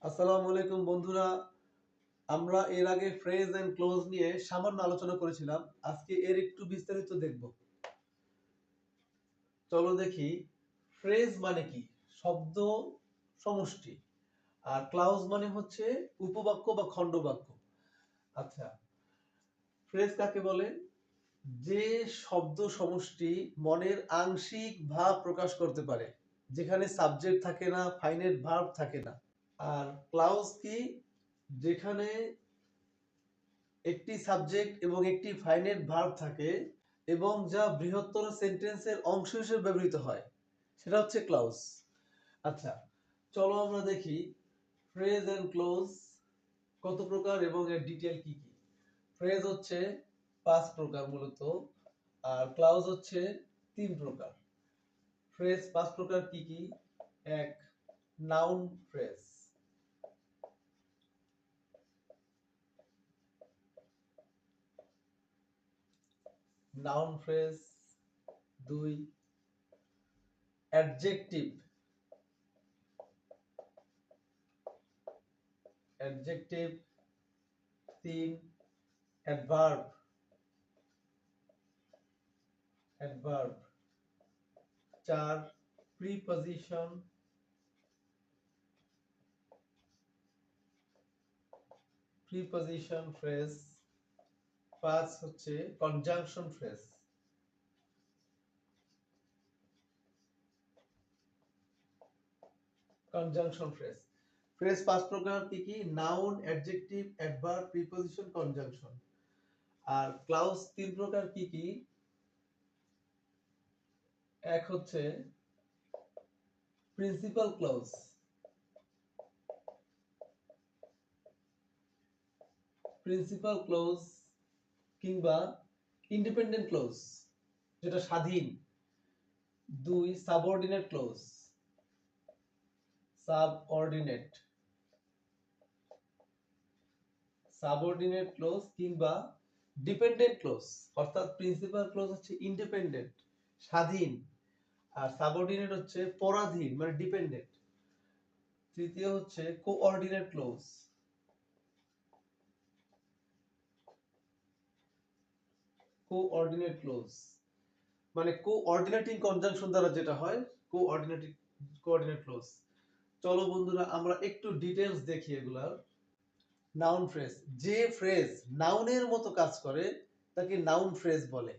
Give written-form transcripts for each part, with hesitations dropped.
আসসালামু আলাইকুম বন্ধুরা। আমরা এর আগে ফ্রেজ এন্ড ক্লোজ নিয়ে সামান্য আলোচনা করেছিলাম। আজকে এর একটু বিস্তারিত দেখব। চলো দেখি ফ্রেজ মানে কি। শব্দ সমষ্টি। আর ক্লাউজ মানে হচ্ছে উপবাক্য বা খণ্ডবাক্য। আচ্ছা, ফ্রেজ কাকে বলে? যে শব্দ সমষ্টি মনের আংশিক ভাব প্রকাশ করতে পারে, যেখানে সাবজেক্ট থাকে না, ফাইনাইট ভার্ব থাকে না। আর ক্লাউজ কি? যেখানে একটি সাবজেক্ট এবং একটি ফাইনাইট ভার্ব থাকে এবং যা বৃহত্তর সেন্টেন্সের অংশ হিসেবে ব্যবহৃত হয়, সেটা হচ্ছে ক্লাউজ। আচ্ছা, চলো আমরা দেখি ফ্রেজ এন্ড ক্লোজ কত প্রকার এবং এর ডিটেল কি কি। ফ্রেজ হচ্ছে 5 প্রকার মূলত, আর ক্লাউজ হচ্ছে 3 প্রকার। ফ্রেজ 5 প্রকার কি কি? এক, noun phrase. Noun phrase. 2, adjective. Adjective. 3, adverb. Adverb. 4, preposition. Preposition phrase. 5 হচ্ছে conjunction phrase. Conjunction phrase. Phrase 5 প্রকার কি কি? Noun, adjective, adverb, preposition, conjunction. আর ক্লাউজ 3 প্রকার কি কি? এক হচ্ছে প্রিন্সিপাল ক্লাউজ। প্রিন্সিপাল ক্লাউজ কিংবা ইন্ডিপেন্ডেন্ট ক্লাউজ, যেটা স্বাধীন। 2, subordinate clause. Subordinate. Subordinate clause কিংবা ডিপেন্ডেন্ট ক্লোজ। অর্থাৎ প্রিন্সিপাল ক্লোজ হচ্ছে ইন্ডিপেন্ডেন্ট, স্বাধীন, আর সাবঅর্ডিনেট হচ্ছে পরাধীন মানে ডিপেন্ডেন্ট। তৃতীয় হচ্ছে কোঅর্ডিনেট ক্লোজ। কোঅর্ডিনেট ক্লোজ মানে কোঅর্ডিনেটিং কনজাংশন দ্বারা যেটা হয়, কোঅর্ডিনেট ক্লোজ। চলো বন্ধুরা আমরা একটু ডিটেইলস দেখি এগুলার। Noun phrase. যে ফ্রেজ নাউনের মতো কাজ করে তাকে নাউন ফ্রেজ বলে।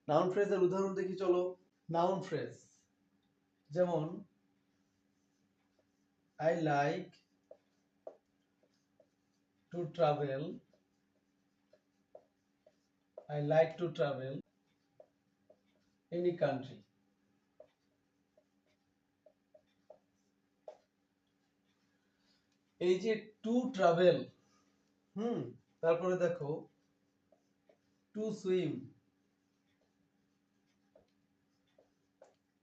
নাউন ফ্রেজের উদাহরণ দেখি চলো। নাউন ফ্রেজ যেমন I like to travel. I like to travel any country. এই যে টু ট্রাভেল, তারপরে দেখো to swim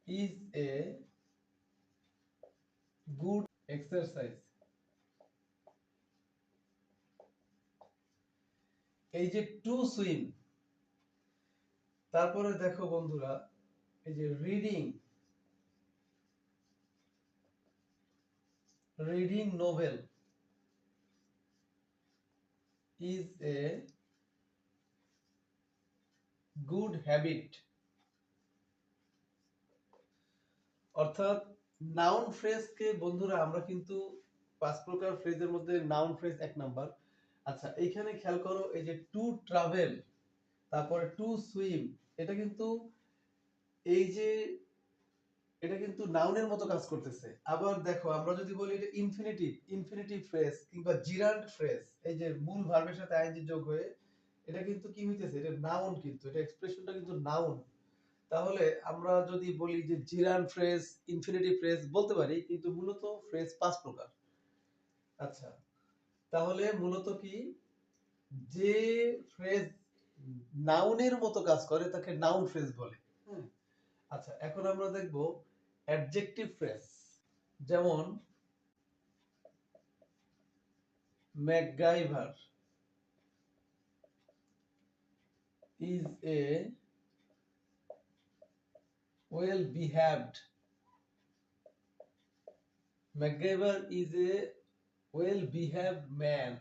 is a good exercise. এই যে টু সুইম, তারপরে দেখো বন্ধুরা এই যে reading novel is a good habit. অর্থাৎ নাউন ফ্রেজকে বন্ধুরা আমরা কিন্তু 5 প্রকার ফ্রেজের মধ্যে নাউন ফ্রেজ 1 নাম্বার। আচ্ছা, এইখানে খেয়াল করো এই যে টু ট্রাভেল, তারপরে টু সুইম, এটা কিন্তু এই যে এটা কিন্তু নাউনের মতো কাজ করতেছে। আবার দেখো আমরা যদি বলি এটা ইনফিনিটিভ ফ্রেজ কিংবা জিরান্ড ফ্রেজ, এই যে মূল ভার্বের সাথে আইএনজি যোগ হয়ে এটা কিন্তু কি হইতেছে, এটা নাউন, কিন্তু এটা এক্সপ্রেশনটা কিন্তু নাউন। তাহলে আমরা যদি বলি যে জিরান্ড ফ্রেজ, ইনফিনিটিভ ফ্রেজ বলতে পারি, কিন্তু মূলত ফ্রেজ 5 প্রকার। আচ্ছা, তাহলে মূলত কি, যে ফ্রেজ নাউনের মতো কাজ করে তাকে নাউন ফ্রেজ বলে। আচ্ছা, এখন আমরা দেখব অ্যাডজেক্টিভ ফ্রেজ। যেমন MacGyver is a well behaved. MacGyver is a well behaved man,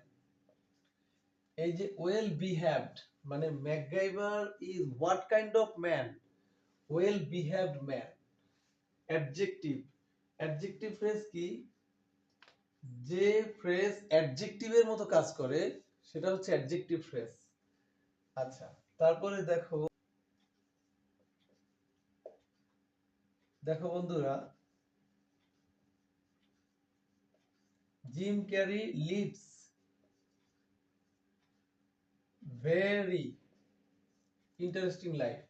এই যে ওয়েল বিহেভড মানে MacGyver is what kind of man? Well behaved man. Adjective, adjective phrase কি? যে ফ্রেজ অ্যাডজেক্টিভের মতো কাজ করে সেটা হচ্ছে অ্যাডজেক্টিভ ফ্রেজ। আচ্ছা, তারপরে দেখো দেখো বন্ধুরা, Jim Carrey lives very interesting life.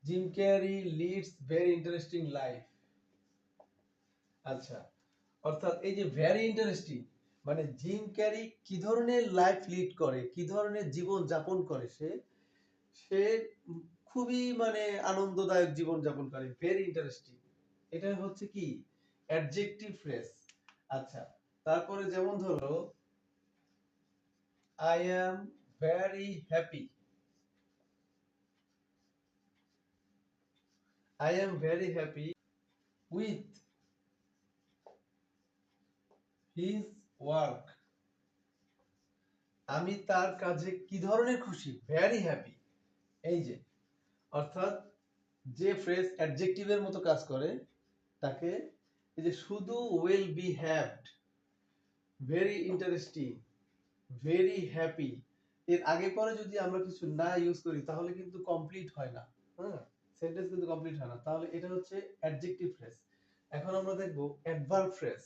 Jim Carrey leads very interesting life. আচ্ছা, অর্থাৎ এই যে ভেরি ইন্টারেস্টিং মানে জিম ক্যারি কি ধরনের লাইফ লিড করে, কি ধরনের জীবন যাপন করে, সে সে খুবই মানে আনন্দদায়ক জীবন যাপন করে, ভেরি ইন্টারেস্টিং। এটা হচ্ছে কি? Adjective phrase. আচ্ছা, তারপরে যেমন ধরো I am very happy, I am very happy with his work. আমি তার কাজে কি ধরনের খুশি, ভেরি হ্যাপি। এই যে অর্থাৎ যে ফ্রেজ অ্যাডজেক্টিভের মতো কাজ করে তাকে এই যে শুধু well behaved, very interesting, very happy এর আগে পরে যদি আমরা কিছু না ইউজ করি তাহলে কিন্তু কমপ্লিট হয় না। হ্যাঁ, সেন্টেন্স কিন্তু কমপ্লিট হয় না। তাহলে এটা হচ্ছে অ্যাডজেক্টিভ ফ্রেজ। এখন আমরা দেখব অ্যাডভার্ব ফ্রেজ।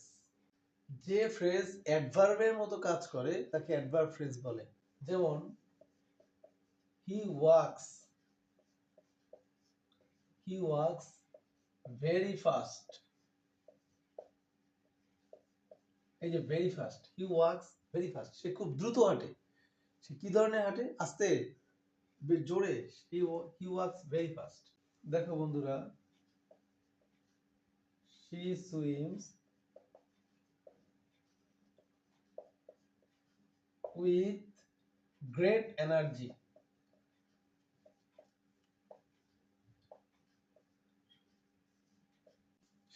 যে ফ্রেজ অ্যাডভার্বের মতো কাজ করে তাকে অ্যাডভার্ব ফ্রেজ বলে। যেমন হি ওয়াক্স, হি ওয়াক্স ভেরি ফাস্ট। এই যে ভেরি ফাস্ট, হি ওয়াক্স ভেরি ফাস্ট, সে খুব দ্রুত হাঁটে। সে কি ধরনের হাঁটে? আস্তে, জোরে। হি ওয়াক্স ভেরি ফাস্ট। দেখো বন্ধুরা, she swims with great energy.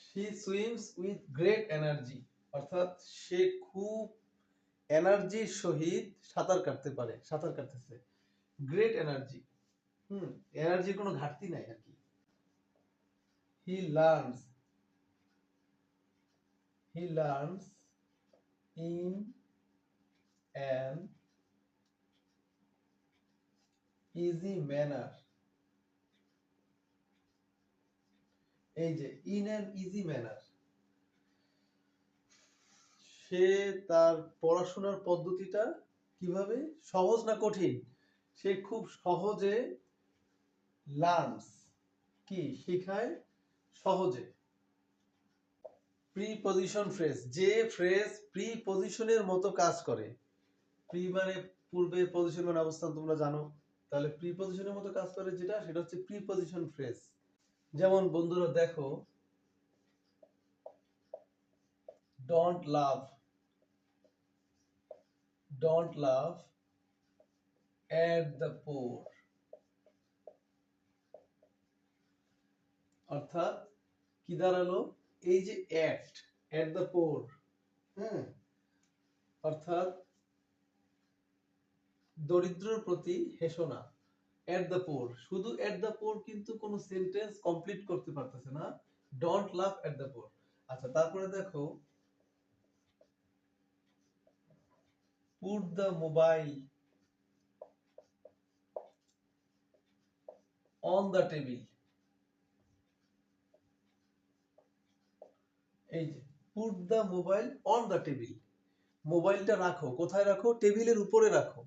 She swims with great energy অর্থাৎ সে খুব এনার্জির সহিত সাঁতার কাটতে পারে, সাঁতার কাটতেছে। গ্রেট এনার্জি, এনার্জির কোনো ঘাটতি নাই আর কি। He learns, he learns in an easy manner. এই যে ইন অ্যান ইজি ম্যানার, সে তার পড়াশোনার পদ্ধতিটা কিভাবে, সহজ না কঠিন, সে খুব সহজে লার্নস কি শেখায়, সহজে। প্রিপজিশন ফ্রেজ, যে ফ্রেজ প্রিপজিশনের মতো কাজ করে। প্রি মানে পূর্বে, পজিশন মানে অবস্থান, তোমরা জানো। তাহলে প্রিপজিশনের মতো কাজ করে যেটা, সেটা হচ্ছে প্রিপজিশন ফ্রেজ। যেমন বন্ধুরা দেখো, don't love, don't love at the poor. অর্থাৎ কি দাঁড়ালো? এই যে এট দ্য পোর, হ্যাঁ, অর্থাৎ দরিদ্রর প্রতি হেসো না। এট দ্য পোর, শুধু এট দ্য পোর কিন্তু কোনো সেন্টেন্স কমপ্লিট করতে পারতেছে না। Don't love at the poor. আচ্ছা, তারপরে দেখো put the mobile on the table. এই যে put the mobile on the table, মোবাইলটা রাখো, কোথায় রাখো? টেবিলের উপরে রাখো।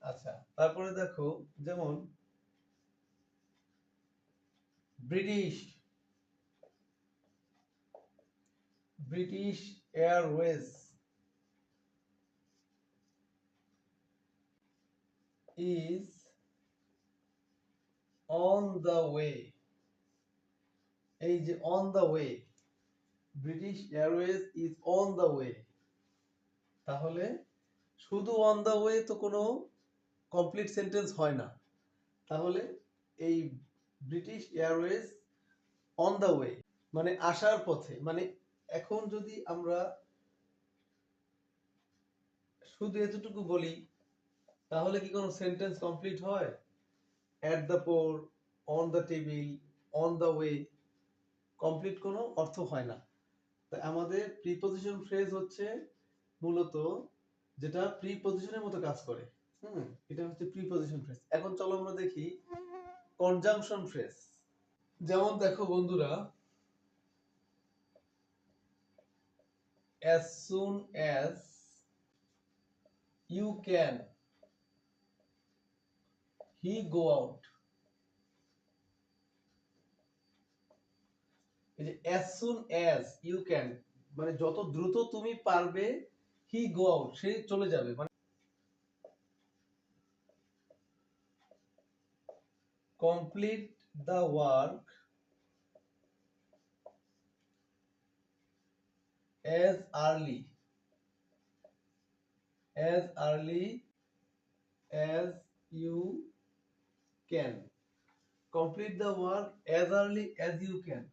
আচ্ছা, তারপরে দেখো যেমন British, British Airways is on the way. এই যে on the way, British Airways is on the way. তাহলে শুধু অন দ্য ওয়ে তো কোনো কমপ্লিট সেন্টেন্স হয় না। তাহলে এই British Airways on the way, মানে আসার পথে। মানে এখন যদি আমরা শুধু এতটুকু বলি তাহলে কি কোনো সেন্টেন্স কমপ্লিট হয়? At the poor, on the table, on the way, complete কোনো অর্থ হয় না। তাই আমাদের প্রিপজিশন ফ্রেজ হচ্ছে মূলত যেটা প্রিপজিশনের মতো কাজ করে। এটা হচ্ছে প্রিপজিশন ফ্রেজ। এখন চলো আমরা দেখি কনজাংশন ফ্রেজ। যেমন দেখো বন্ধুরা, as soon as you can he go out। এই যে as soon as you can মানে যত দ্রুত তুমি পারবে, he go out সে চলে যাবে। মানে complete the work as early as you can। complete the work as early as you can,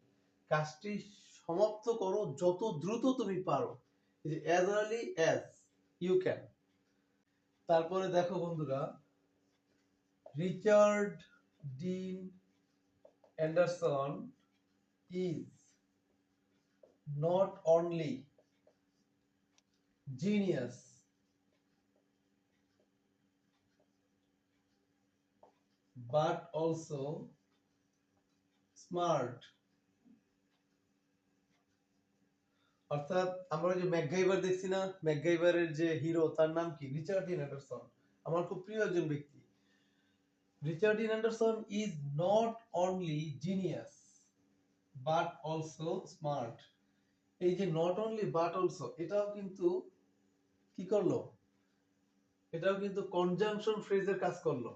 কাজটি সমাপ্ত করো যত দ্রুত তুমি পারো। এই যে as early as you can। তারপরে দেখো বন্ধুরা, Richard dean Anderson is not only genius but also smart। অর্থাৎ আমরা যে ম্যাকগাইভার দেখছি না, ম্যাকগাইভারের যে হিরো তার নাম কি? Richard dean Anderson. আমার খুব প্রিয় একজন ব্যক্তি। Richard dean Anderson is not only genius but also smart। এই যে নট অনলি বাট অলসো, এটাও কিন্তু কি করলো? এটাও কিন্তু কনজাংশন ফ্রেজের কাজ করলো।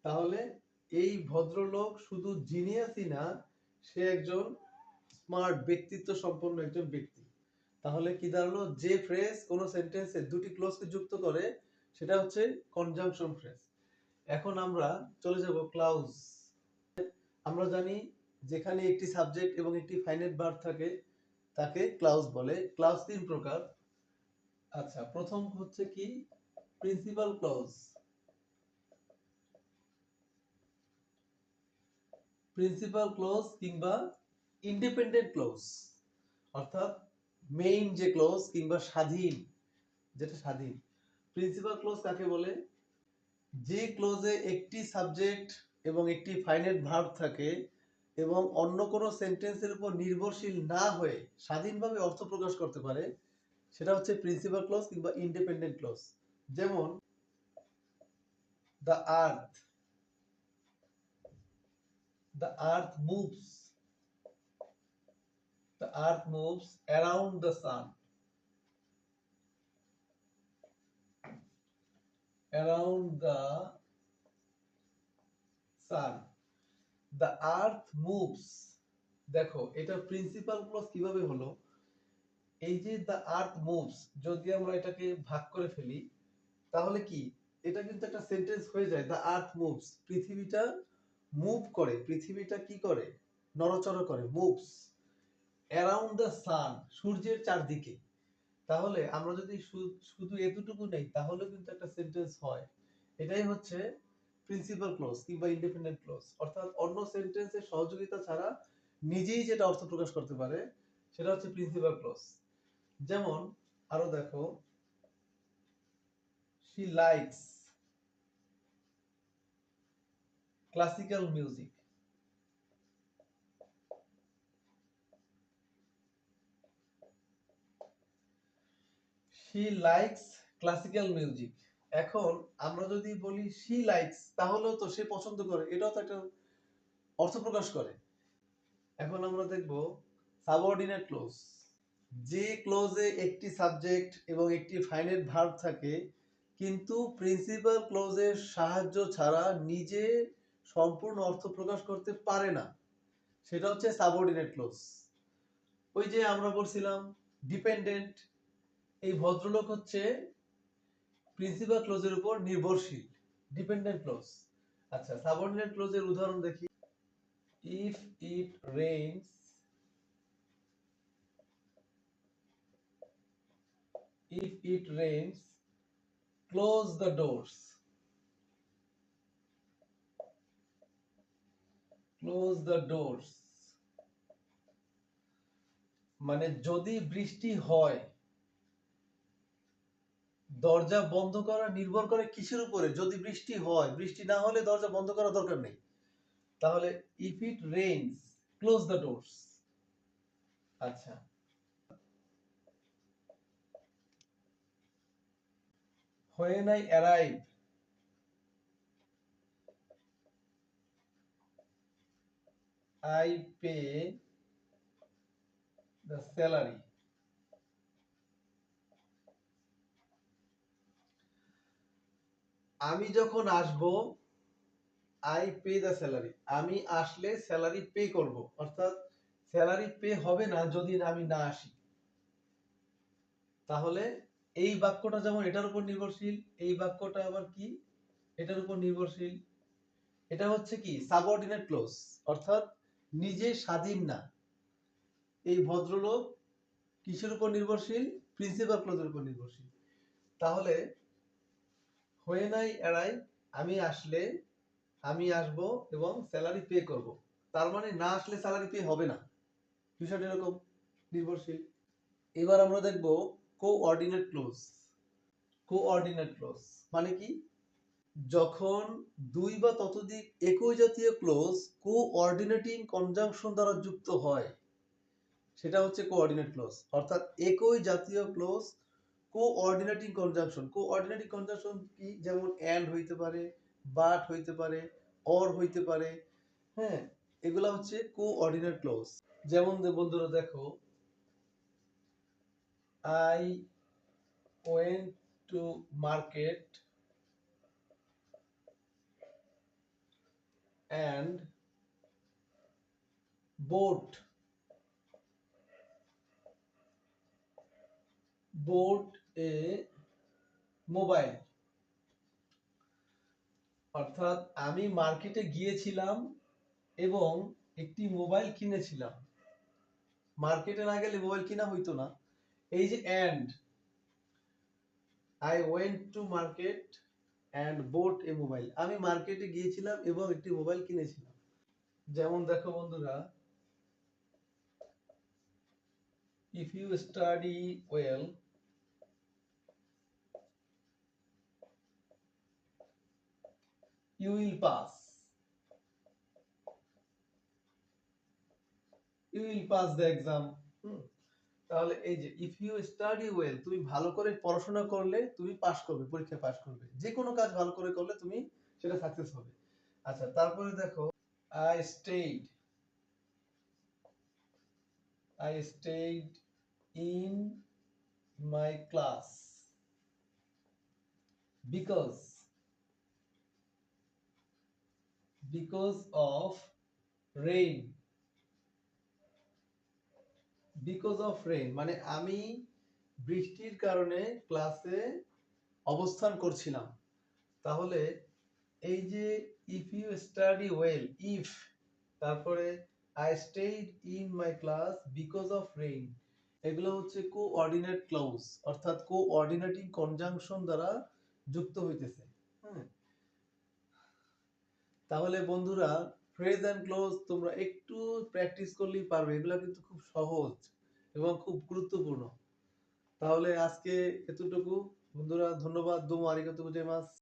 তাহলে এই ভদ্রলোক শুধু জিনিয়াসই না, সে একজন স্মার্ট, ব্যক্তিত্ব সম্পন্ন একজন ব্যক্তি। তাহলে কি দাঁড়ালো? যে ফ্রেজ কোন সেন্টেন্সে দুটি ক্লজকে যুক্ত করে সেটা হচ্ছে কনজাংশন ফ্রেজ। এখন আমরা চলে যাব ক্লাউজ। আমরা জানি যেখানে একটি সাবজেক্ট এবং একটি ফাইনাইট ভার্ব থাকে তাকে ক্লাউজ বলে। ক্লাউজ তিন প্রকার। আচ্ছা, প্রথম হচ্ছে কি? Principal clause. প্রিন্সিপাল ক্লজ কিংবা ইন্ডিপেন্ডেন্ট ক্লজ, অর্থাৎ মেইন যে ক্লজ কিংবা স্বাধীন, যেটা স্বাধীন। প্রিন্সিপাল ক্লজ কাকে বলে? যে ক্লজে একটি সাবজেক্ট এবং একটি ফাইনাইট ভার্ব থাকে এবং অন্য কোনো সেন্টেন্সের উপর নির্ভরশীল না হয়ে স্বাধীনভাবে অর্থ প্রকাশ করতে পারে, সেটা হচ্ছে প্রিন্সিপাল ক্লজ কিংবা ইন্ডিপেন্ডেন্ট ক্লজ। যেমন the earth, the earth moves, the earth moves around the sun, around the sun, the earth moves। দেখো এটা প্রিন্সিপাল ক্লজ কিভাবে হলো? এই যে the earth moves, যদি আমরা এটাকে ভাগ করে ফেলি তাহলে কি এটা কিন্তু একটা সেন্টেন্স হয়ে যায়। the earth moves, পৃথিবীটা মুভ করে, পৃথিবীটা কি করে? নড়াচড়া করে, moves around the sun, সূর্যের চারদিকে। তাহলে আমরা যদি শুধু এতটুকু নেই তাহলে কিন্তু একটা সেন্টেন্স হয়। এটাই হচ্ছে প্রিন্সিপাল ক্লজ কিংবা ইন্ডিপেন্ডেন্ট ক্লজ, অর্থাৎ অন্য সেন্টেন্সের সহযোগিতা ছাড়া নিজেই যেটা অর্থ প্রকাশ করতে পারে সেটা হচ্ছে প্রিন্সিপাল ক্লজ। যেমন আরো দেখো, she likes classical music। she likes classical music। এখন আমরা যদি বলি she likes তাহলেও তো সে পছন্দ করে, এটাও তো একটা অর্থ প্রকাশ করে। এখন আমরা দেখব সাবঅর্ডিনেট ক্লজ। যে ক্লজে একটি সাবজেক্ট এবং একটি ফাইনাইট ভার্ব থাকে কিন্তু প্রিন্সিপাল ক্লজের সাহায্য ছাড়া নিজে সম্পূর্ণ অর্থ প্রকাশ করতে পারে না, সেটা হচ্ছে সাবঅর্ডিনেট ক্লজ। ওই যে আমরা বলছিলাম ডিপেন্ডেন্ট, এই ভদ্রলোক হচ্ছে প্রিন্সিপাল ক্লজের উপর নির্ভরশীল, ডিপেন্ডেন্ট ক্লজ। আচ্ছা, সাবঅর্ডিনেট ক্লজের উদাহরণ দেখি। If it rains, if it rains, close the doors. Close the doors. মানে যদি বৃষ্টি হয়, দরজা বন্ধ করা নির্ভর করে কিসের উপরে? যদি বৃষ্টি হয়, বৃষ্টি না হলে দরজা বন্ধ করার দরকার নেই। তাহলে if it rains, close the doors. আচ্ছা, when I arrive, I pay the salary. আমি যখন আসব, I pay the salary. আমি আসলে স্যালারি পে করব, অর্থাৎ স্যালারি পে হবে না যদি আমি না আসি। তাহলে এই বাক্যটা যেমন এটার উপর নির্ভরশীল, এই বাক্যটা আবার কি এটার উপর নির্ভরশীল। এটা হচ্ছে কি সাবঅর্ডিনেট ক্লজ, অর্থাৎ নিজে স্বাধীন না। এই ভদ্রলোক কিসের উপর নির্ভরশীল? প্রিন্সিপাল ক্লজের উপর নির্ভরশীল। তাহলে when I arrive, আমি আসলে, আমি আসব এবং স্যালারি পে করব। তার মানে না আসলে স্যালারি পে হবে না, বিষয়টা এরকম নির্ভরশীল। এবার আমরা দেখব কোঅর্ডিনেট ক্লজ। কোঅর্ডিনেট ক্লজ মানে কি? যখন দুই বা ততোধিক একই জাতীয় ক্লজ কোঅর্ডিনেটিং কনজাংশন দ্বারা যুক্ত হয়, সেটা হচ্ছে কোঅর্ডিনেট ক্লজ। অর্থাৎ একই জাতীয় clause coordinating conjunction. Coordinating conjunction কি? যেমন এন্ড হইতে পারে, বাট হইতে পারে, অর হইতে পারে। হ্যাঁ, এগুলা হচ্ছে কোঅর্ডিনেট ক্লজ। যেমন বন্ধুরা দেখো, I went to market and bought a mobile. অর্থাৎ আমি মার্কেটে গিয়েছিলাম এবং একটি মোবাইল কিনেছিলাম। মার্কেটে না গেলে মোবাইল কিনা হইতো না। এই যে and, I went to market and bought a mobile, আমি মার্কেটে গিয়েছিলাম এবং একটি মোবাইল কিনেছিলাম। যেমন দেখো বন্ধুরা, if you study well, you will pass. You will pass the exam. তাহলে এই যে if you study well, তুমি ভালো করে পড়াশোনা করলে তুমি পাস করবে, পরীক্ষায় পাস করবে। যে কোনো কাজ ভালো করে করলে তুমি সেটা সাকসেস হবে। আচ্ছা, তারপরে দেখো I stayed in my class because of rain. Because of rain মানে আমি বৃষ্টির কারণে ক্লাসে অবস্থান করছিলাম। তাহলে এই যে if you study well, if তারপরে I stayed in my class because of rain, এগুলো হচ্ছে কোঅর্ডিনেট ক্লজ, অর্থাৎ কোঅর্ডিনেটিং কনজাংশন দ্বারা যুক্ত হইতেছে। তাহলে বন্ধুরা, ফ্রেজ এন্ড ক্লজ তোমরা একটু প্র্যাকটিস করলেই পারবে। এগুলো কিন্তু খুব সহজ এবং খুব গুরুত্বপূর্ণ। তাহলে আজকে এতটুকু বন্ধুরা, ধন্যবাদ। দোমো আরিগাতো গোজাইমাসু।